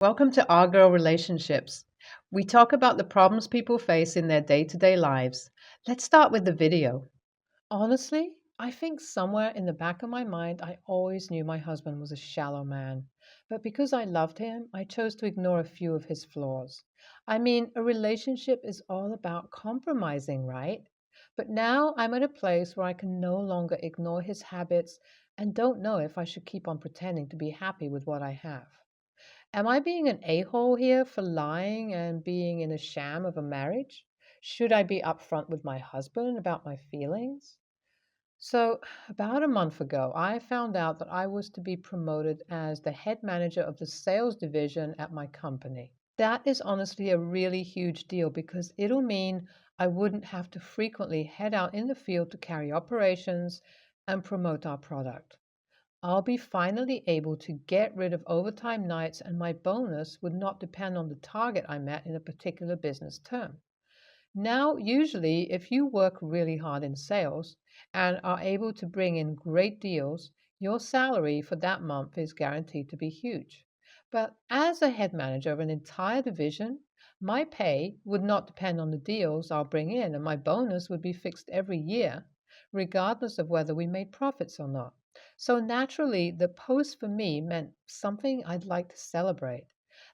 Welcome to Our Girl Relationships. We talk about the problems people face in their day to day lives. Let's start with the video. Honestly, I think somewhere in the back of my mind, I always knew my husband was a shallow man. But because I loved him, I chose to ignore a few of his flaws. I mean, a relationship is all about compromising, right? But now I'm at a place where I can no longer ignore his habits and don't know if I should keep on pretending to be happy with what I have. Am I being an a-hole here for lying and being in a sham of a marriage? Should I be upfront with my husband about my feelings? So, about a month ago, I found out that I was to be promoted as the head manager of the sales division at my company. That is honestly a really huge deal because it'll mean I wouldn't have to frequently head out in the field to carry operations and promote our product. I'll be finally able to get rid of overtime nights, and my bonus would not depend on the target I met in a particular business term. Now, usually, if you work really hard in sales and are able to bring in great deals, your salary for that month is guaranteed to be huge. But as a head manager of an entire division, my pay would not depend on the deals I'll bring in, and my bonus would be fixed every year, regardless of whether we made profits or not. So naturally, the post for me meant something I'd like to celebrate.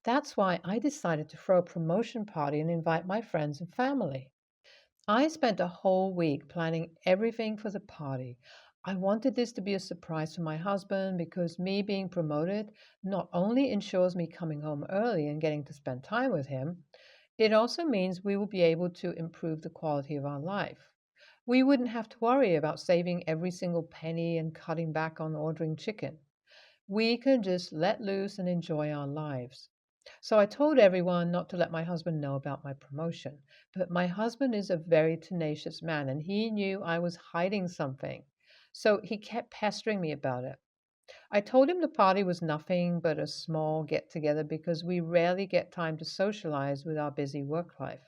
That's why I decided to throw a promotion party and invite my friends and family. I spent a whole week planning everything for the party. I wanted this to be a surprise for my husband because me being promoted not only ensures me coming home early and getting to spend time with him, it also means we will be able to improve the quality of our life. We wouldn't have to worry about saving every single penny and cutting back on ordering chicken. We can just let loose and enjoy our lives. So I told everyone not to let my husband know about my promotion. But my husband is a very tenacious man and he knew I was hiding something. So he kept pestering me about it. I told him the party was nothing but a small get together because we rarely get time to socialize with our busy work life.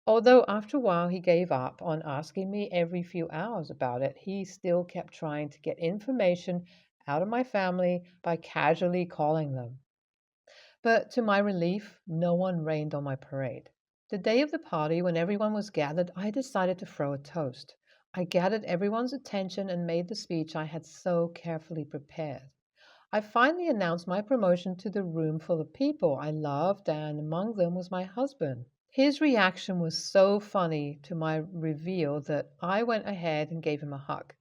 Although after a while he gave up on asking me every few hours about it, he still kept trying to get information out of my family by casually calling them. But to my relief, no one rained on my parade. The day of the party, when everyone was gathered, I decided to throw a toast. I gathered everyone's attention and made the speech I had so carefully prepared. I finally announced my promotion to the room full of people I loved, and among them was my husband. His reaction was so funny to my reveal that I went ahead and gave him a hug.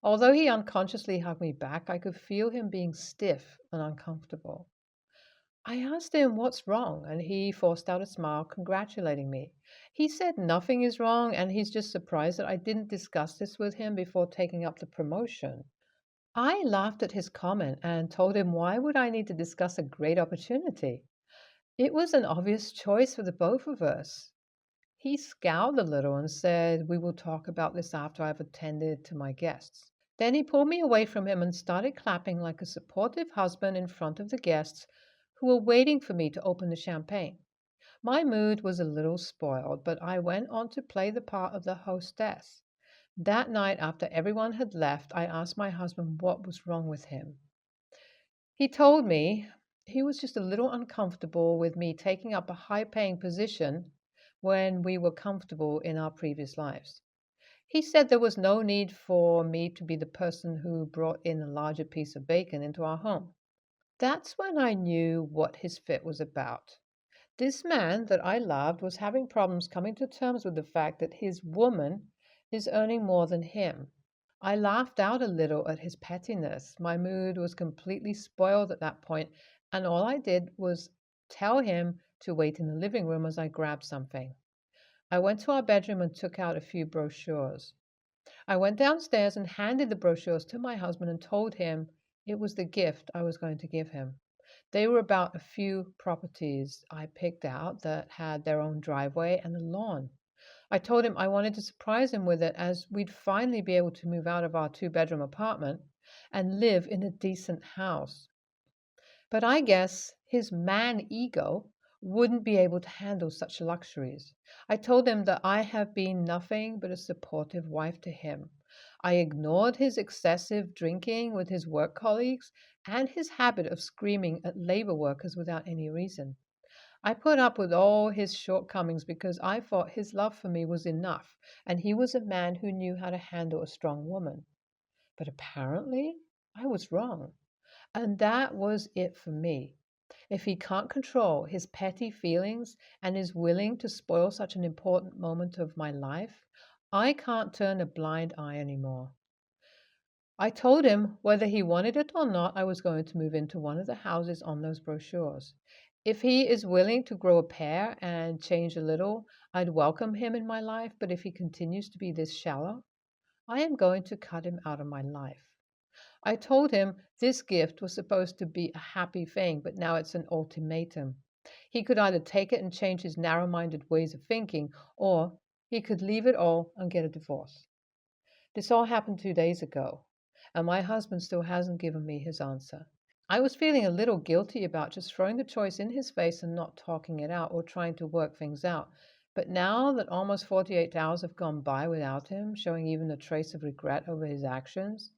Although he unconsciously hugged me back, I could feel him being stiff and uncomfortable. I asked him what's wrong, and he forced out a smile, congratulating me. He said nothing is wrong, and he's just surprised that I didn't discuss this with him before taking up the promotion. I laughed at his comment and told him why would I need to discuss a great opportunity? It was an obvious choice for the both of us. He scowled a little and said, "We will talk about this after I've attended to my guests." Then he pulled me away from him and started clapping like a supportive husband in front of the guests who were waiting for me to open the champagne. My mood was a little spoiled, but I went on to play the part of the hostess. That night, after everyone had left, I asked my husband what was wrong with him. He told me he was just a little uncomfortable with me taking up a high paying position when we were comfortable in our previous lives. He said there was no need for me to be the person who brought in a larger piece of bacon into our home. That's when I knew what his fit was about. This man that I loved was having problems coming to terms with the fact that his woman is earning more than him. I laughed out a little at his pettiness. My mood was completely spoiled at that point, and all I did was tell him to wait in the living room as I grabbed something. I went to our bedroom and took out a few brochures. I went downstairs and handed the brochures to my husband and told him it was the gift I was going to give him. They were about a few properties I picked out that had their own driveway and a lawn. I told him I wanted to surprise him with it as we'd finally be able to move out of our two-bedroom apartment and live in a decent house. But I guess his man ego wouldn't be able to handle such luxuries. I told him that I have been nothing but a supportive wife to him. I ignored his excessive drinking with his work colleagues and his habit of screaming at labor workers without any reason. I put up with all his shortcomings because I thought his love for me was enough, and he was a man who knew how to handle a strong woman. But apparently, I was wrong. And that was it for me. If he can't control his petty feelings and is willing to spoil such an important moment of my life, I can't turn a blind eye anymore. I told him whether he wanted it or not, I was going to move into one of the houses on those brochures. If he is willing to grow a pair and change a little, I'd welcome him in my life, but if he continues to be this shallow, I am going to cut him out of my life. I told him this gift was supposed to be a happy thing, but now it's an ultimatum. He could either take it and change his narrow minded ways of thinking, or he could leave it all and get a divorce. This all happened 2 days ago, and my husband still hasn't given me his answer. I was feeling a little guilty about just throwing the choice in his face and not talking it out or trying to work things out. But now that almost 48 hours have gone by without him showing even a trace of regret over his actions,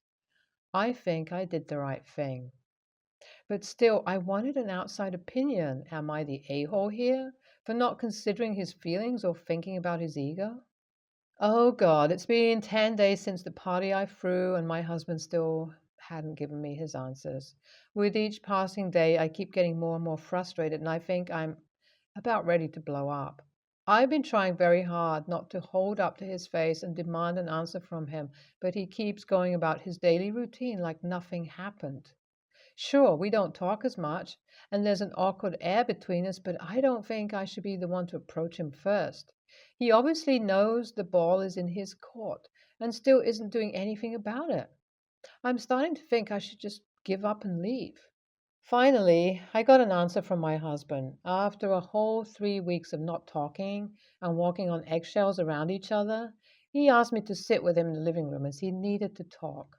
I think I did the right thing. But still, I wanted an outside opinion. Am I the a-hole here for not considering his feelings or thinking about his ego? Oh God, it's been 10 days since the party I threw, and my husband still hadn't given me his answers. With each passing day, I keep getting more and more frustrated, and I think I'm about ready to blow up. I've been trying very hard not to hold up to his face and demand an answer from him, but he keeps going about his daily routine like nothing happened. Sure, we don't talk as much, and there's an awkward air between us, but I don't think I should be the one to approach him first. He obviously knows the ball is in his court and still isn't doing anything about it. I'm starting to think I should just give up and leave. Finally, I got an answer from my husband. After a whole 3 weeks of not talking and walking on eggshells around each other, he asked me to sit with him in the living room as he needed to talk.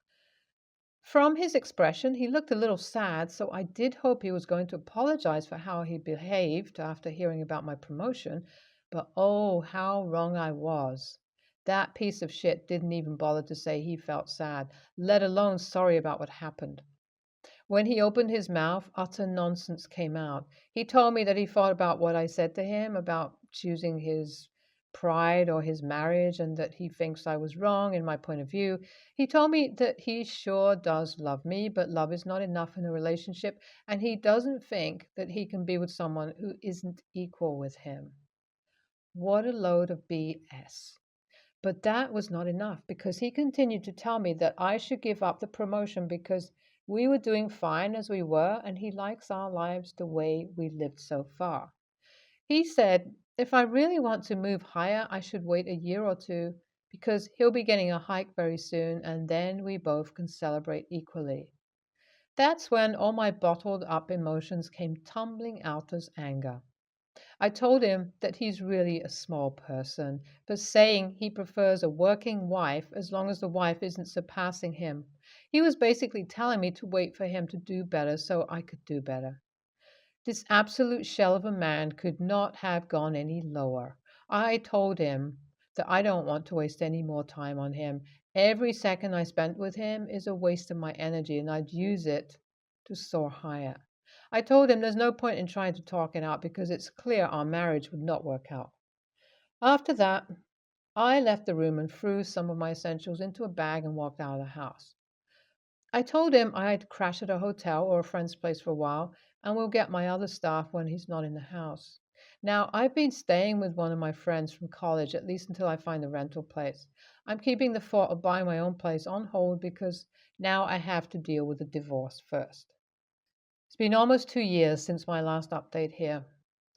From his expression, he looked a little sad, so I did hope he was going to apologize for how he behaved after hearing about my promotion, but oh, how wrong I was. That piece of shit didn't even bother to say he felt sad, let alone sorry about what happened. When he opened his mouth, utter nonsense came out. He told me that he thought about what I said to him about choosing his pride or his marriage and that he thinks I was wrong in my point of view. He told me that he sure does love me, but love is not enough in a relationship, and he doesn't think that he can be with someone who isn't equal with him. What a load of BS. But that was not enough because he continued to tell me that I should give up the promotion because we were doing fine as we were and he likes our lives the way we lived so far. He said if I really want to move higher, I should wait a year or two because he'll be getting a hike very soon and then we both can celebrate equally. That's when all my bottled up emotions came tumbling out as anger. I told him that he's really a small person for saying he prefers a working wife as long as the wife isn't surpassing him. He was basically telling me to wait for him to do better so I could do better. This absolute shell of a man could not have gone any lower. I told him that I don't want to waste any more time on him. Every second I spent with him is a waste of my energy, and I'd use it to soar higher. I told him there's no point in trying to talk it out because it's clear our marriage would not work out. After that, I left the room and threw some of my essentials into a bag and walked out of the house. I told him I'd crash at a hotel or a friend's place for a while and will get my other stuff when he's not in the house. Now, I've been staying with one of my friends from college at least until I find a rental place. I'm keeping the thought of buying my own place on hold because now I have to deal with the divorce first. It's been almost 2 years since my last update here.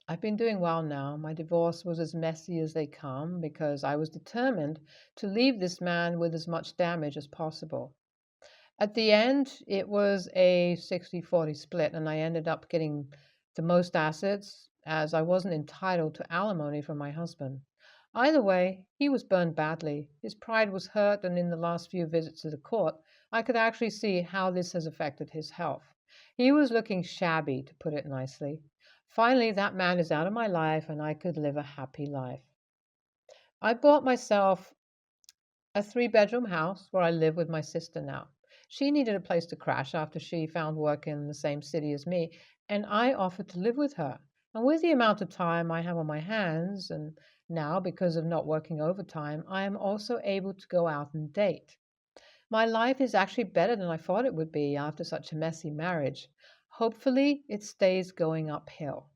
I've been doing well now. My divorce was as messy as they come because I was determined to leave this man with as much damage as possible. At the end, it was a 60-40 split, and I ended up getting the most assets as I wasn't entitled to alimony from my husband. Either way, he was burned badly. His pride was hurt, and in the last few visits to the court, I could actually see how this has affected his health. He was looking shabby, to put it nicely. Finally, that man is out of my life, and I could live a happy life. I bought myself A three-bedroom house where I live with my sister now. She needed a place to crash after she found work in the same city as me, and I offered to live with her. And with the amount of time I have on my hands, and now because of not working overtime, I am also able to go out and date. My life is actually better than I thought it would be after such a messy marriage. Hopefully, it stays going uphill.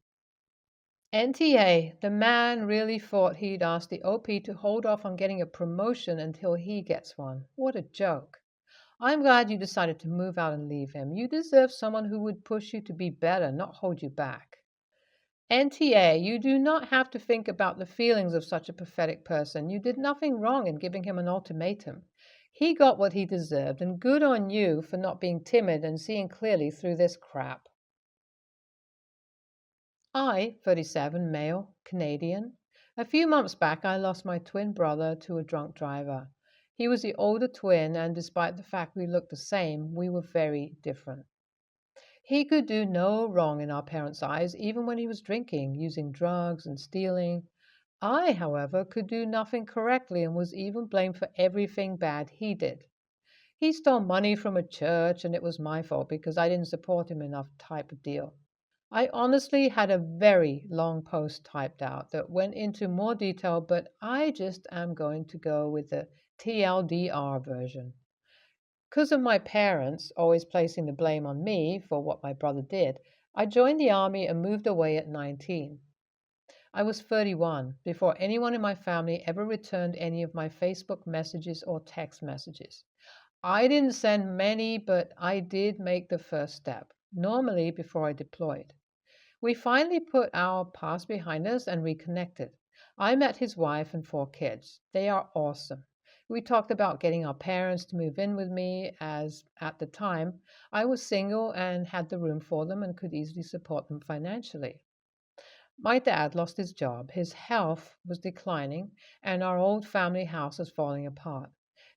NTA, the man really thought he'd asked the OP to hold off on getting a promotion until he gets one. What a joke. I'm glad you decided to move out and leave him. You deserve someone who would push you to be better, not hold you back. NTA, you do not have to think about the feelings of such a pathetic person. You did nothing wrong in giving him an ultimatum. He got what he deserved, and good on you for not being timid and seeing clearly through this crap. I, 37, male, Canadian. A few months back, I lost my twin brother to a drunk driver. He was the older twin, and despite the fact we looked the same, we were very different. He could do no wrong in our parents' eyes, even when he was drinking, using drugs, and stealing. I, however, could do nothing correctly and was even blamed for everything bad he did. He stole money from a church, and it was my fault because I didn't support him enough, type of deal. I honestly had a very long post typed out that went into more detail, but I just am going to go with the TLDR version. Because of my parents always placing the blame on me for what my brother did, I joined the army and moved away at 19. I was 31 before anyone in my family ever returned any of my Facebook messages or text messages. I didn't send many, but I did make the first step, normally before I deployed. We finally put our past behind us and reconnected. I met his wife and 4 kids. They are awesome. We talked about getting our parents to move in with me, as at the time I was single and had the room for them and could easily support them financially. My dad lost his job, his health was declining, and our old family house was falling apart.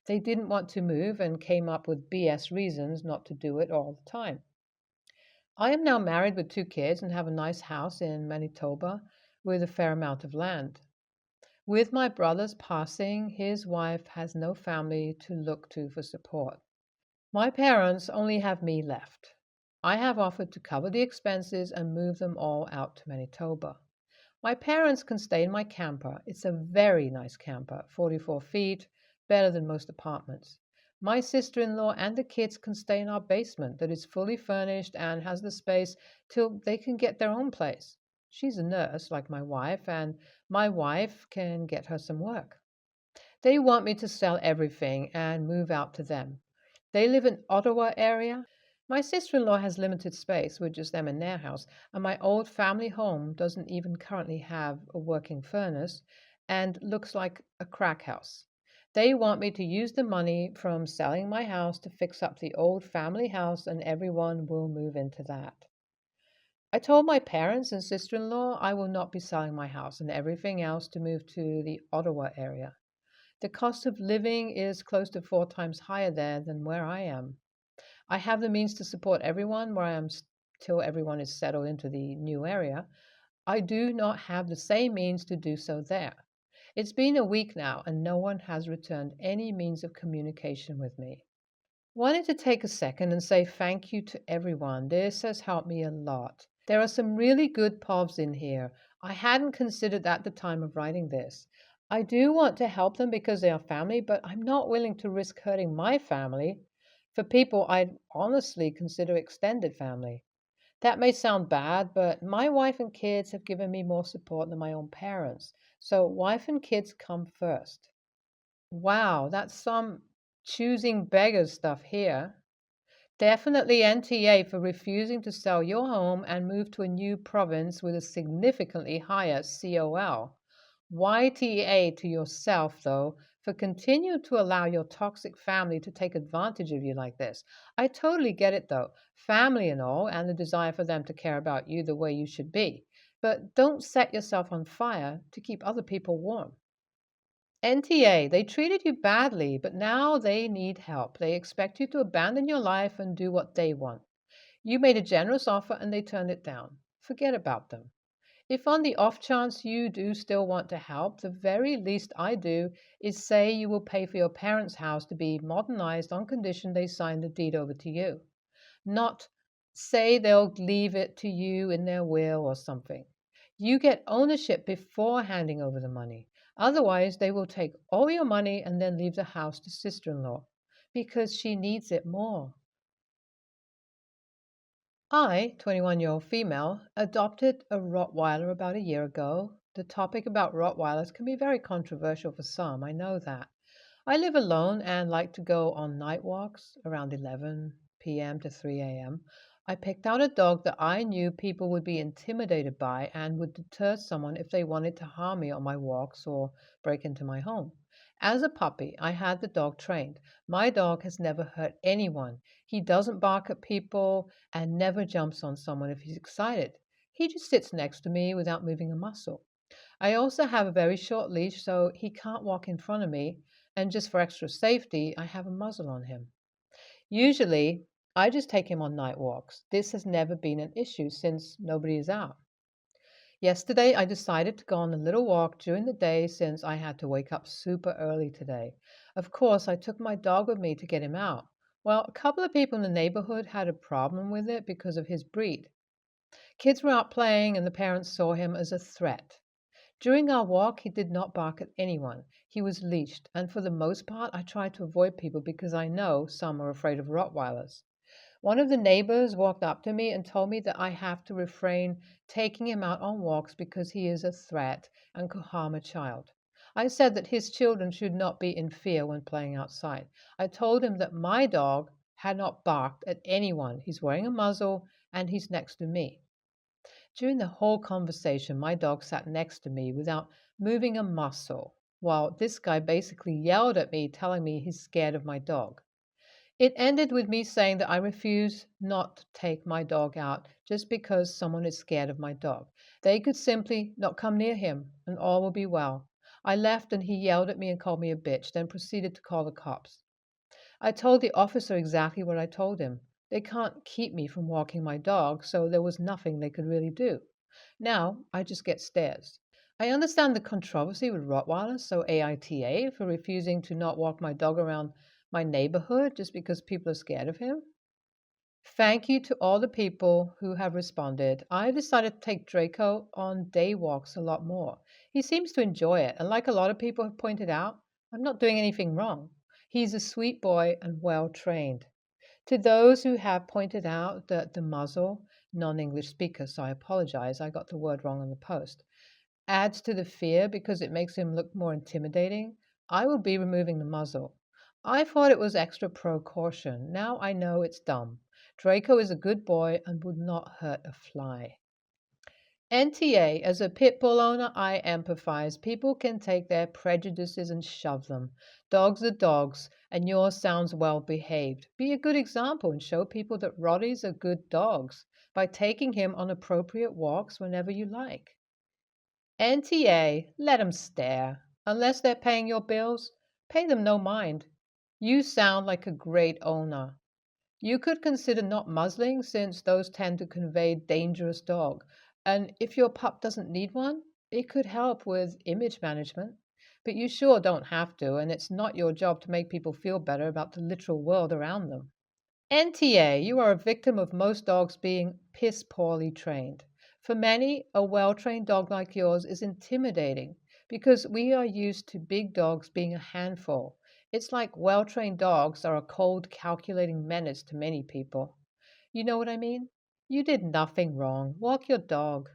They didn't want to move and came up with BS reasons not to do it all the time. I am now married with 2 kids and have a nice house in Manitoba with a fair amount of land. With my brother's passing, his wife has no family to look to for support. My parents only have me left. I have offered to cover the expenses and move them all out to Manitoba. My parents can stay in my camper. It's a very nice camper, 44 feet, better than most apartments. My sister-in-law and the kids can stay in our basement that is fully furnished and has the space till they can get their own place. She's a nurse, like my wife, and my wife can get her some work. They want me to sell everything and move out to them. They live in Ottawa area. My sister-in-law has limited space with just them in their house, and my old family home doesn't even currently have a working furnace and looks like a crack house. They want me to use the money from selling my house to fix up the old family house, and everyone will move into that. I told my parents and sister-in-law I will not be selling my house and everything else to move to the Ottawa area. The cost of living is close to 4 times higher there than where I am. I have the means to support everyone where I am till everyone is settled into the new area. I do not have the same means to do so there. It's been a week now and no one has returned any means of communication with me. Wanted to take a second and say thank you to everyone. This has helped me a lot. There are some really good povs in here. I hadn't considered at the time of writing this. I do want to help them because they are family, but I'm not willing to risk hurting my family for people I'd honestly consider extended family. That may sound bad, but my wife and kids have given me more support than my own parents. So wife and kids come first. Wow, that's some choosing beggars stuff here. Definitely NTA for refusing to sell your home and move to a new province with a significantly higher COL. YTA to yourself, though, for continue to allow your toxic family to take advantage of you like this. I totally get it, though, family and all, and the desire for them to care about you the way you should be. But don't set yourself on fire to keep other people warm. NTA, they treated you badly, but now they need help. They expect you to abandon your life and do what they want. You made a generous offer and they turned it down. Forget about them. If on the off chance you do still want to help, the very least I do is say you will pay for your parents' house to be modernized on condition they sign the deed over to you, not say they'll leave it to you in their will or something. You get ownership before handing over the money. Otherwise, they will take all your money and then leave the house to sister in law because she needs it more. I, 21-year-old female, adopted a Rottweiler about a year ago. The topic about Rottweilers can be very controversial for some, I know that. I live alone and like to go on night walks around 11 p.m. to 3 a.m. I picked out a dog that I knew people would be intimidated by and would deter someone if they wanted to harm me on my walks or break into my home. As a puppy, I had the dog trained. My dog has never hurt anyone. He doesn't bark at people and never jumps on someone if he's excited. He just sits next to me without moving a muscle. I also have a very short leash, so he can't walk in front of me, and just for extra safety, I have a muzzle on him. Usually, I just take him on night walks. This has never been an issue since nobody is out. Yesterday, I decided to go on a little walk during the day since I had to wake up super early today. Of course, I took my dog with me to get him out. Well, a couple of people in the neighborhood had a problem with it because of his breed. Kids were out playing, and the parents saw him as a threat. During our walk, he did not bark at anyone. He was leashed, and for the most part, I tried to avoid people because I know some are afraid of Rottweilers. One of the neighbors walked up to me and told me that I have to refrain taking him out on walks because he is a threat and could harm a child. I said that his children should not be in fear when playing outside. I told him that my dog had not barked at anyone. He's wearing a muzzle and he's next to me. During the whole conversation, my dog sat next to me without moving a muscle, while this guy basically yelled at me, telling me he's scared of my dog. It ended with me saying that I refuse not to take my dog out just because someone is scared of my dog. They could simply not come near him and all will be well. I left and he yelled at me and called me a bitch, then proceeded to call the cops. I told the officer exactly what I told him. They can't keep me from walking my dog, so there was nothing they could really do. Now I just get stares. I understand the controversy with Rottweilers, so AITA, for refusing to not walk my dog around my neighborhood just because people are scared of him. Thank you to all the people who have responded. I decided to take Draco on day walks a lot more. He seems to enjoy it, and like a lot of people have pointed out, I'm not doing anything wrong. He's a sweet boy and well trained. To those who have pointed out that the muzzle, non-English speaker, so I apologize, I got the word wrong on the post, adds to the fear because it makes him look more intimidating, I will be removing the muzzle. I thought it was extra precaution. Now I know it's dumb. Draco is a good boy and would not hurt a fly. NTA, as a pit bull owner, I empathize. People can take their prejudices and shove them. Dogs are dogs, and yours sounds well behaved. Be a good example and show people that Roddies are good dogs by taking him on appropriate walks whenever you like. NTA, let 'em stare. Unless they're paying your bills, pay them no mind. You sound like a great owner. You could consider not muzzling since those tend to convey dangerous dog. And if your pup doesn't need one, it could help with image management. But you sure don't have to, and it's not your job to make people feel better about the literal world around them. NTA, you are a victim of most dogs being piss poorly trained. For many, a well trained dog like yours is intimidating because we are used to big dogs being a handful. It's like well trained dogs are a cold, calculating menace to many people. You know what I mean? You did nothing wrong. Walk your dog.